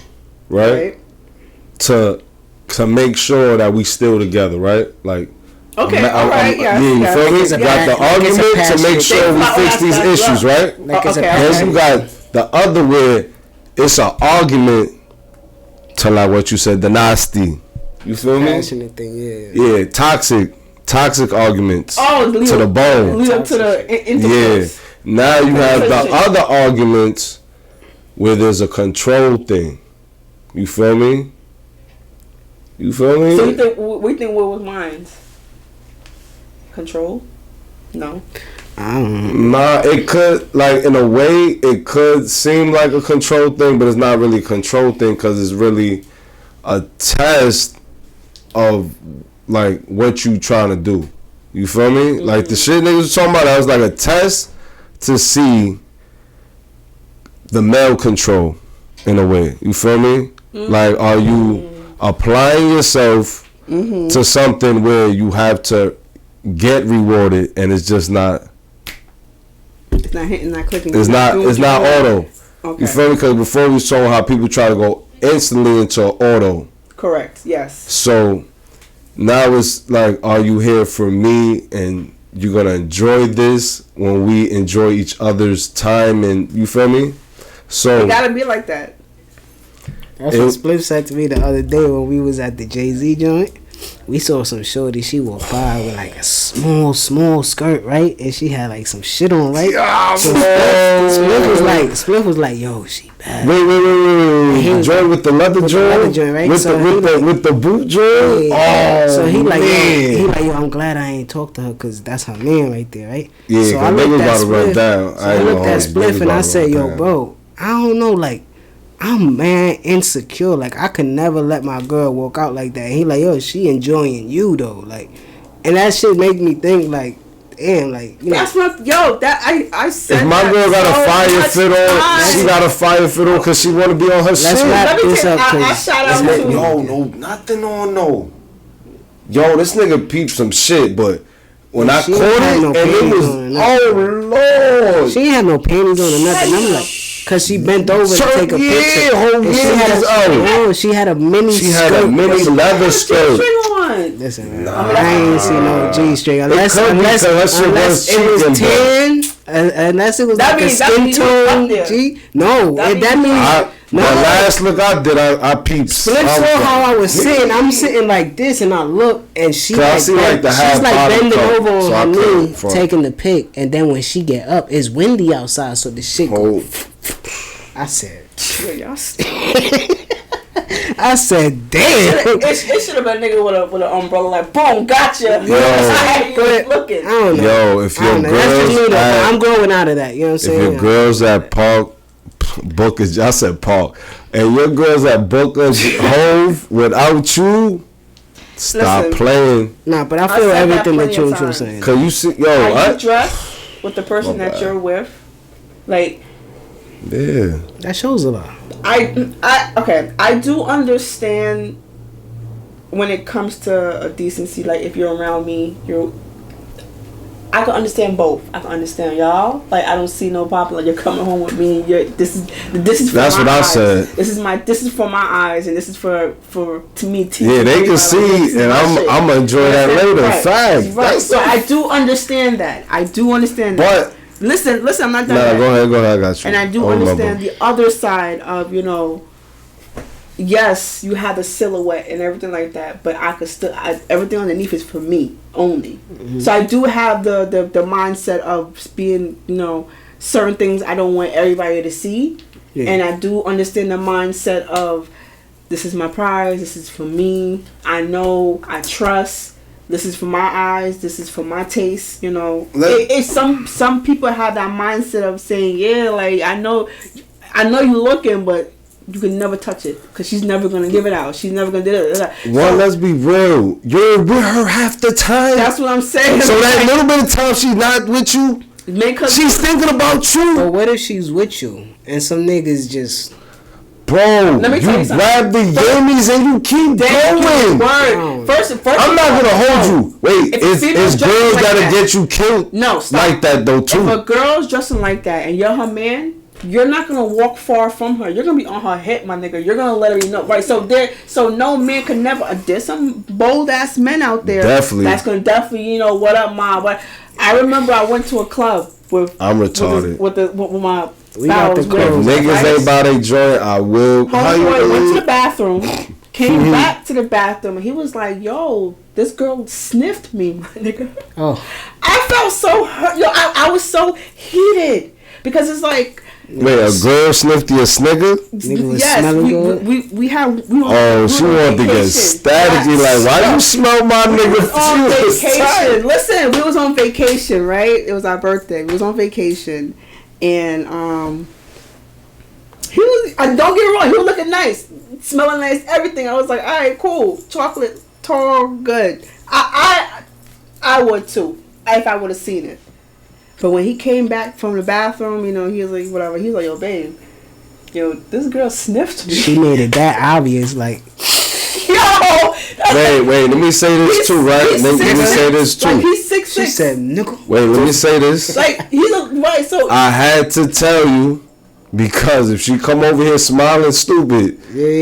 right? To make sure that we still together, right? Like. Okay, alright, yeah. You feel me? Got the argument to make sure we fix these issues, right? Then you got the other way, it's an argument to like what you said, the nasty. You feel me? Passionate thing, yeah. Yeah, toxic arguments to the bone. Lead up to the intercourse. Yeah. Now you have the other arguments where there's a control thing. You feel me? So we think what was mine? Control? No. Nah, it could, like, in a way, it could seem like a control thing, but it's not really a control thing because it's really a test of, like, what you trying to do. You feel me? Mm-hmm. Like, the shit niggas was talking about, that was like a test to see the male control, in a way. You feel me? Mm-hmm. Like, are you applying yourself to something where you have to get rewarded and it's just not. It's not hitting, not clicking. It's not auto. Okay. You feel me? Because before we saw how people try to go instantly into auto. Correct. Yes. So now it's like, are you here for me and you're gonna enjoy this when we enjoy each other's time? And you feel me? So it gotta be like that. That's what Spliff said to me the other day when we was at the Jay-Z joint. We saw some shorty, she walked by with like a small skirt, right? And she had like some shit on, right? So Spliff was like, yo, she bad. Wait. Joint with the leather joint? Right? With the boot joint? Yeah. So he like, yo, I'm glad I ain't talked to her because that's her man right there, right? Yeah, so I looked at Spliff. I looked at Spliff and I said, yo, bro, I don't know, like, I'm man insecure. Like, I could never let my girl walk out like that. And he like, yo, she enjoying you though. Like, and that shit make me think like, damn, like, you know. That's what, I said. If my girl got a fire fit on, she got a fire fit on because she want to be on her shit. Let's wrap this up. I shout out to no, nothing on no. Yo, this nigga peeped some shit, but when I caught it, and it was, oh Lord. She ain't had no panties on or nothing. I'm like, cause she bent over to take a picture. She had a mini leather skirt. Listen, I ain't seen no G string unless it was tan. Unless it was like a skin tone G. No, that means. The last look I did, I peeped. Spliff saw how I was sitting. I'm sitting like this, and I look, and she's like bending over on her knee, taking the pic. And then when she get up, it's windy outside, so the shit go. I said, I said, damn. It should have been a nigga with an umbrella, like, boom, gotcha. Looking. I don't know. Yo, if your girls, I'm growing out of that. You know what I'm saying? If your girls at park Booker, I said Park. And your girls at Booker Hove without you, stop playing. Nah, but I feel everything that you're saying. Cause you see, you dress with the person that you're with, like. Yeah. That shows a lot. I do understand when it comes to a decency. Like if you're around me, I can understand both. I can understand y'all. Like I don't see no problem. Like you're coming home with me. This is for that's my what eyes. I said. This is for my eyes, and this is for to me. Yeah, they can see, and I'm gonna enjoy that later. Right. Fact. Right. So I do understand that. But listen. I'm not done. Nah, go ahead. I got you. And I do understand the other side of yes, you have the silhouette and everything like that, but I could still everything underneath is for me only. Mm-hmm. So I do have the mindset of being certain things I don't want everybody to see, and I do understand the mindset of this is my prize, this is for me. I know, I trust. This is for my eyes. This is for my taste. Some people have that mindset of saying, like I know you looking, but you can never touch it because she's never gonna give it out. She's never gonna do it. Well, let's be real. You're with her half the time. That's what I'm saying. So that little bit of time she's not with you, she's thinking about you. But what if she's with you and some niggas just... Bro, you grab the yummies and you keep going. First, I'm not gonna hold you. Wait, it's girls that'll get you killed. No, stop. Like that though too. If a girl's dressing like that and you're her man, you're not gonna walk far from her. You're gonna be on her hip, my nigga. You're gonna let her know, right? So no man can never. There's some bold ass men out there. Definitely. That's gonna definitely, what up, ma? But I remember I went to a club with. I'm retarded. With my. We got the clothes. Niggas ain't by their joint. I will. Homeboy went to the bathroom, came back to the bathroom, and he was like, "Yo, this girl sniffed me, my nigga." Oh. I felt so hurt. I was so heated because it's like. Wait, a girl sniffed your snigger? Yes, we she wanted to get staticky. Like, why you smell my nigga? On vacation. Listen, we was on vacation, right? It was our birthday. We was on vacation, and he was. Don't get me wrong, he was looking nice, smelling nice, everything. I was like, all right, cool, chocolate, tall, good. I would too if I would have seen it. But when he came back from the bathroom, he was like, whatever. He was like, yo, babe, this girl sniffed me. She made it that obvious, like. Yo! Wait, let me say this too, right? Let me say this too. Like, he's 6'6". She said, nickel. Wait, let me say this. Like, he's right, so. I had to tell you. Because if she come over here smiling stupid,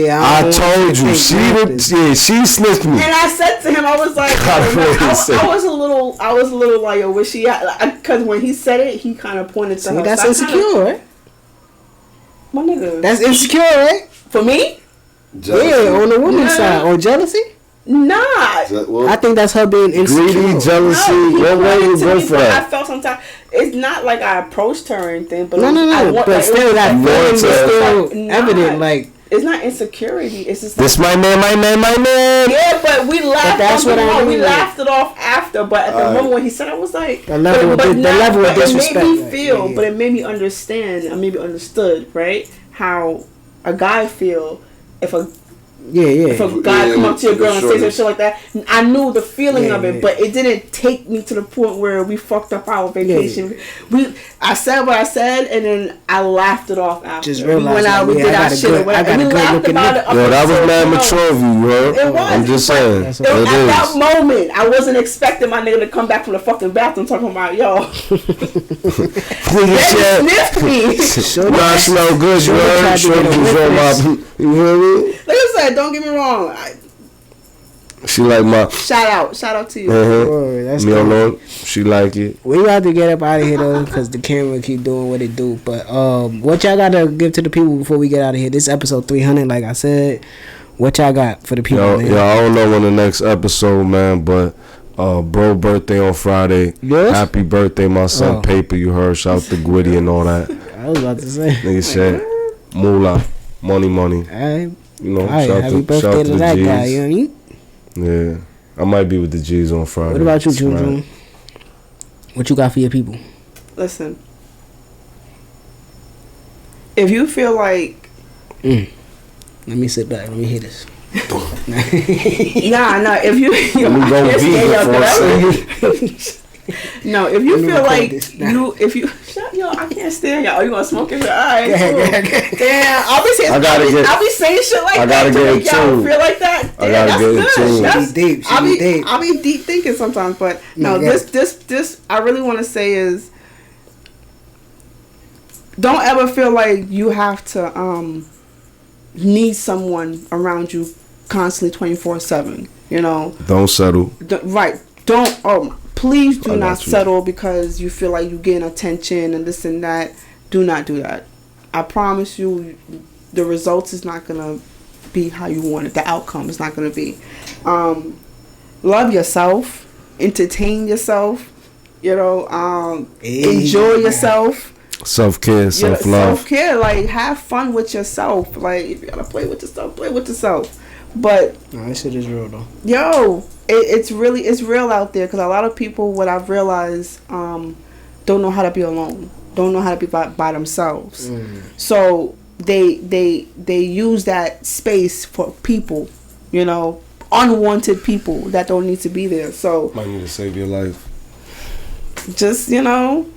I told you she sniffed me. And I said to him, I was like, I was a little like, yo, wish she had, because when he said it, he kind of pointed to her. That's insecure, right? My nigga. That's insecure, right? For me? Jealousy. Yeah, on the woman's side, or jealousy. Nah. I think that's her being insecure. Greedy, jealousy. What way you go for that? I felt sometimes. It's not like I approached her or anything, but no. But still, that feeling is still evident. Like it's not insecurity. It's just this my man. Yeah, but we laughed. But that's what I mean. We laughed it off after, but at the moment when he said, I was like, the level of disrespect. It made me feel, but it made me understand. I maybe understood, right? How a guy feel if a if a guy come up to your girl and say some shit like that, I knew the feeling of it, but it didn't take me to the point where we fucked up our vacation. I said what I said, and then I laughed it off after. Just realized we did our shit or whatever. And we laughed about it. Yo, that was mad mature of you, bro. It was. I'm just saying. At that moment, I wasn't expecting my nigga to come back from the fucking bathroom talking about, yo. They sniffed me. Nah, smell good, you heard? You hear me? Like I said, don't get me wrong. She like my shout out to you. That's me alone. She like it. We got to get up out of here though, because the camera keep doing what it do. But what y'all got to give to the people before we get out of here? This episode 300, like I said. What y'all got for the people? Yo, I don't know when the next episode, man, but bro birthday on Friday. Yes? Happy birthday, my son Paper. You heard? Shout out to Gwitty and all that. I was about to say. Nigga said moolah, money. Alright. You know, happy birthday to that guy, you know what I mean? Yeah. I might be with the G's on Friday. What about you, June? What you got for your people? Listen. if you feel like, let me sit back. Let me hear this. nah. If you, no, if you feel like if you shut yo, I can't stand y'all. You gonna smoke it? All right, cool. Damn, I'll be saying shit like that. Y'all feel like that? Damn, that's good. That's deep. I'll be deep thinking sometimes, but no, this I really want to say is, don't ever feel like you have to need someone around you constantly 24/7. You know. Don't settle. Right. Don't. Please do not settle because you feel like you're getting attention and this and that. Do not do that. I promise you, the results is not gonna be how you want it. The outcome is not gonna be. Love yourself. Entertain yourself. You know. Enjoy yourself. Self-care, self-love. Self-care. Like, have fun with yourself. Like, if you gotta play with yourself, play with yourself. But this shit is real though. Yo, it's real out there, because a lot of people, what I've realized, don't know how to be alone, don't know how to be by themselves. So they use that space for people, you know, unwanted people that don't need to be there. So might need to save your life. Just, you know,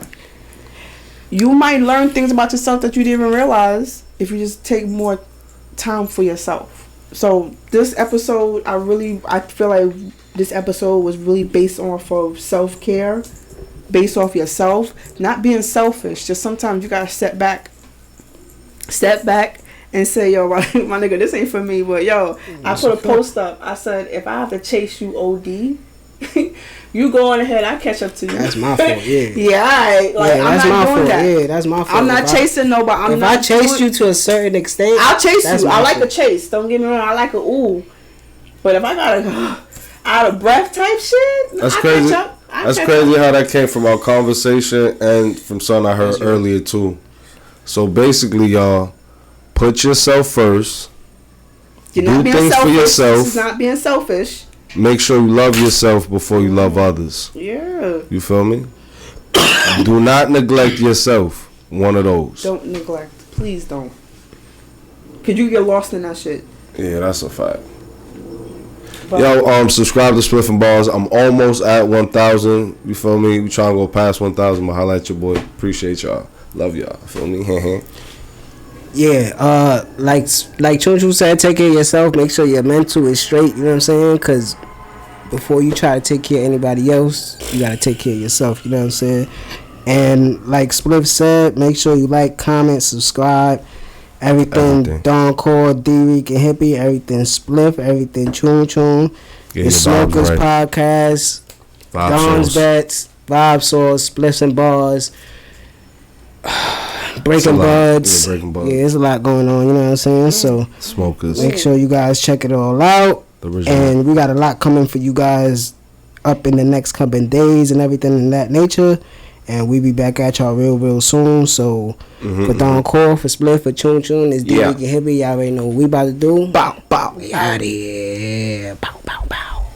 you might learn things about yourself that you didn't even realize if you just take more time for yourself. So this episode, I feel like this episode was really based off of self-care, based off yourself, not being selfish. Just sometimes you gotta step back and say, yo, my nigga, this ain't for me. But yo, I put a post up. I said, if I have to chase you OD, you go on ahead, I catch up to you. That's my fault, yeah. Yeah, I'm not doing that. Yeah, that's my fault. I'm not chasing nobody. If I chase you to a certain extent, I'll chase you. I like a chase. Don't get me wrong. I like a ooh. But if I gotta go out of breath type shit, that's crazy. That's crazy how that came from our conversation and from something I heard earlier too. So basically, y'all, put yourself first. You're not being selfish. For yourself. This is not being selfish. Make sure you love yourself before you love others. Yeah. You feel me? Do not neglect yourself. One of those. Don't neglect. Please don't. Could you get lost in that shit? Yeah, that's a fact. But yo, subscribe to Spliff and Bars. I'm almost at 1,000. You feel me? We trying to go past 1,000. But holla at your boy. Appreciate y'all. Love y'all. Feel me? Yeah, like Chun Chun said, take care of yourself. Make sure your mental is straight. You know what I'm saying? Because before you try to take care of anybody else, you gotta take care of yourself. You know what I'm saying? And like Spliff said, make sure you like, comment, subscribe. Everything Don Core, Dricanhippie, everything Spliff, everything Chun Chun. The Smokers Podcast, Don's Bets, Vibe Source, Spliffs and Bars. Breakn Budz. Yeah, there's a lot going on, you know what I'm saying? So Smokers. Make sure you guys check it all out. And we got a lot coming for you guys up in the next couple days and everything in that nature. And we be back at y'all real soon. So for Don Core, for Spliff, for Chun Chun, it's Dricanhippie. Y'all already know what we about to do. Bow, bow, we out of here. Bow, bow, bow.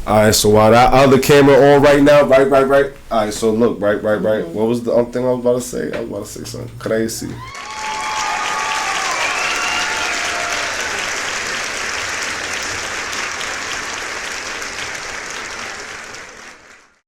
Alright, so while that other camera on right now, right. Alright, so look, right. What was the thing I was about to say? I was about to say something. Could I see?